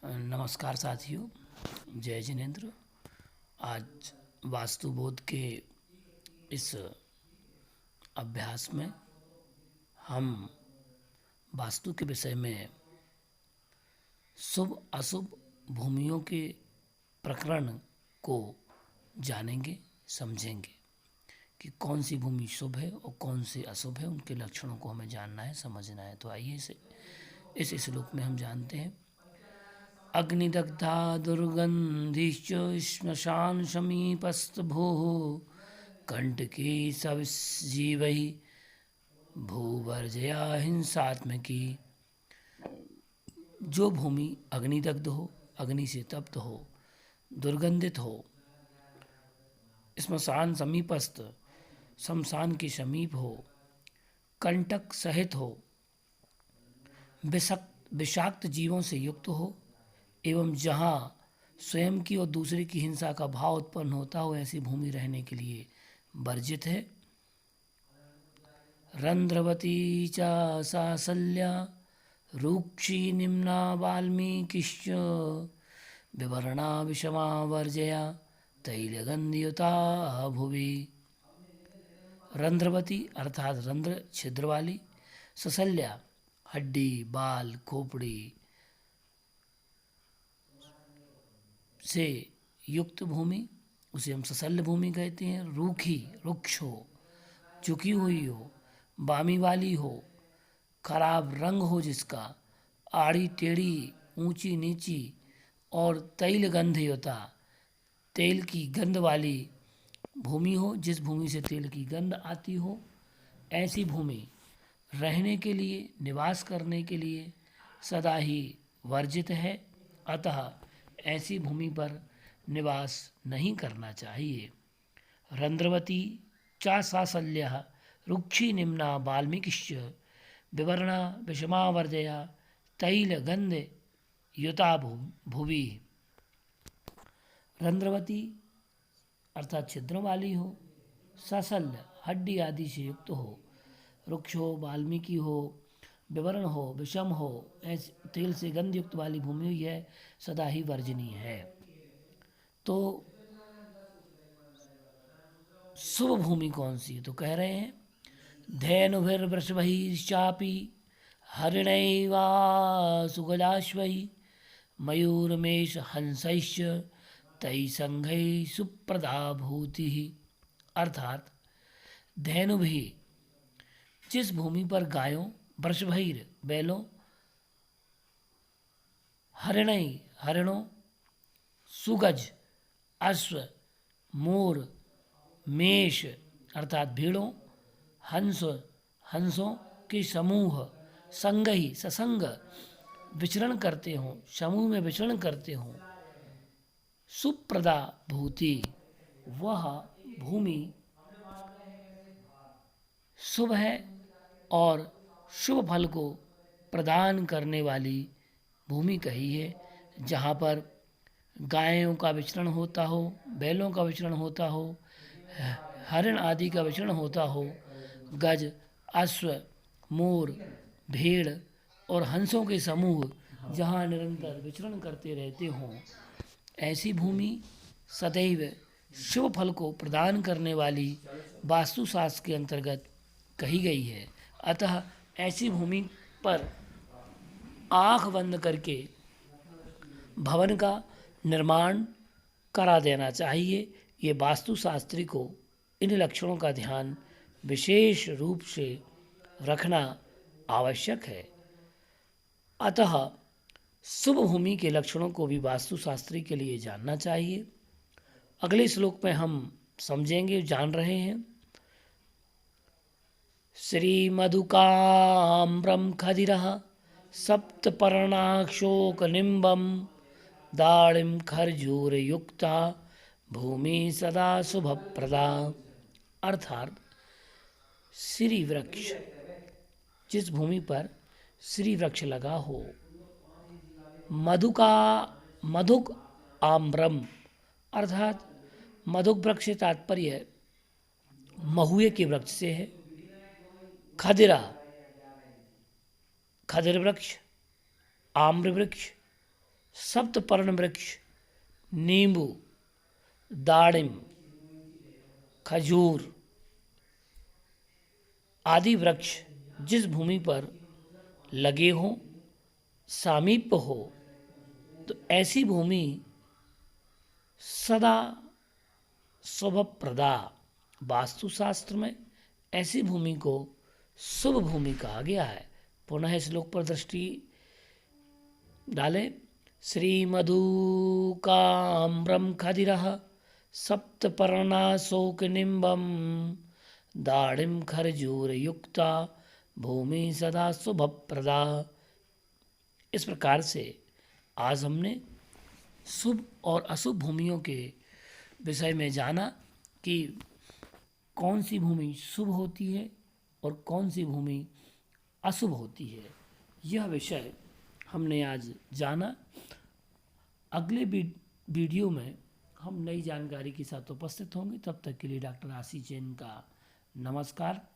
नमस्कार साथियों, जय जिनेन्द्र। आज वास्तुबोध के इस अभ्यास में हम वास्तु के विषय में शुभ अशुभ भूमियों के प्रकरण को जानेंगे, समझेंगे कि कौन सी भूमि शुभ है और कौन सी अशुभ है। उनके लक्षणों को हमें जानना है, समझना है। तो आइए इस श्लोक में हम जानते हैं। अग्निदग्धा दुर्गन्धिश्च श्मशान समीपस्थ भूः कंटकी सविज्जीवैः भूवर्जया हिंसात्मकी। जो भूमि अग्निदग्ध हो, अग्नि से तप्त हो, दुर्गंधित हो, श्मशान समीपस्थ, शमशान के समीप हो, कंटक सहित हो, विषाक्त जीवों से युक्त हो एवं जहाँ स्वयं की और दूसरे की हिंसा का भाव उत्पन्न होता हो, ऐसी भूमि रहने के लिए वर्जित है। रंध्रवती च सासल्या रुक्षी निम्ना वाल्मीकिश्च विवर्णा विषमा वर्जया तैलगंधयुता भुवि। रंध्रवती अर्थात रंध्र छिद्र वाली, ससल्या हड्डी, बाल, खोपड़ी से युक्त भूमि, उसे हम ससल्य भूमि कहते हैं। रूखी, रुक्ष हो, झुकी हुई हो, बामी वाली हो, खराब रंग हो जिसका, आड़ी टेढ़ी, ऊंची नीची और तैल गंधयुता, तेल की गंध वाली भूमि हो, जिस भूमि से तेल की गंध आती हो, ऐसी भूमि रहने के लिए, निवास करने के लिए सदा ही वर्जित है। अतः ऐसी भूमि पर निवास नहीं करना चाहिए। रंध्रवती च सासल्या रुक्षी निम्ना वाल्मीकिश्च विवर्णा विषमा वर्जया तैल गंध युता भुवि। रंध्रवती अर्थात छिद्रों वाली हो, ससल्य हड्डी आदि से युक्त हो, रुक्ष हो, वाल्मीकि हो, विवरण हो, विषम हो, ऐसे तेल से गंध युक्त वाली भूमि यह सदा ही वर्जनीय है। तो शुभ भूमि कौन सी? तो कह रहे हैं धेनुभिर्वृषभैश्चापि हरिणैवा सुगलाश्वैः मयूरमेष हंसैश्च तै संघै सुप्रदा भूतिः। अर्थात धेनु भी, जिस भूमि पर गायों, वृषभैर बैलों, हरिणै हरिणों, सुगज अश्व, मोर, मेष अर्थात भीड़ों, हंस हंसों के समूह, संग ही ससंग विचरण करते हों, समूह में विचरण करते हों, सुप्रदा भूति, वह भूमि शुभ है और शुभ फल को प्रदान करने वाली भूमि कही है। जहाँ पर गायों का विचरण होता हो, बैलों का विचरण होता हो, हरिण आदि का विचरण होता हो, गज, अश्व, मोर, भेड़ और हंसों के समूह जहाँ निरंतर विचरण करते रहते हों, ऐसी भूमि सदैव शुभ फल को प्रदान करने वाली वास्तुशास्त्र के अंतर्गत कही गई है। अतः ऐसी भूमि पर आँख बंद करके भवन का निर्माण करा देना चाहिए। ये वास्तुशास्त्री को इन लक्षणों का ध्यान विशेष रूप से रखना आवश्यक है। अतः शुभ भूमि के लक्षणों को भी वास्तुशास्त्री के लिए जानना चाहिए। अगले श्लोक में हम समझेंगे, जान रहे हैं। श्रीमधुकाम्रं खदिरः सप्तपर्णाशोकनिम्बं दाळिं खर्जूरयुक्ता भूमि सदा शुभप्रदा। अर्थात श्री वृक्ष, जिस भूमि पर श्री वृक्ष लगा हो, मधुक आम्रम अर्थात मधुक वृक्ष से तात्पर्य महुए के वृक्ष से है। खदिरा, खदिर वृक्ष, आम्र वृक्ष, सप्तपर्ण वृक्ष, नींबू, दाड़िम, खजूर आदि वृक्ष जिस भूमि पर लगे हों, सामीप्य हो, तो ऐसी भूमि सदा शुभप्रदा। वास्तुशास्त्र में ऐसी भूमि को शुभ भूमि कहा गया है। पुनः श्लोक पर दृष्टि डालें। श्रीमधुकाम्रम खदिरः सप्तपर्णाशोकनिम्बम दाढ़िम खरजूर युक्ता भूमि सदा शुभप्रदा। इस प्रकार से आज हमने शुभ और अशुभ भूमियों के विषय में जाना कि कौन सी भूमि शुभ होती है और कौन सी भूमि अशुभ होती है। यह विषय हमने आज जाना। अगले वीडियो में हम नई जानकारी के साथ उपस्थित होंगे। तब तक के लिए डॉक्टर आशीष जैन का नमस्कार।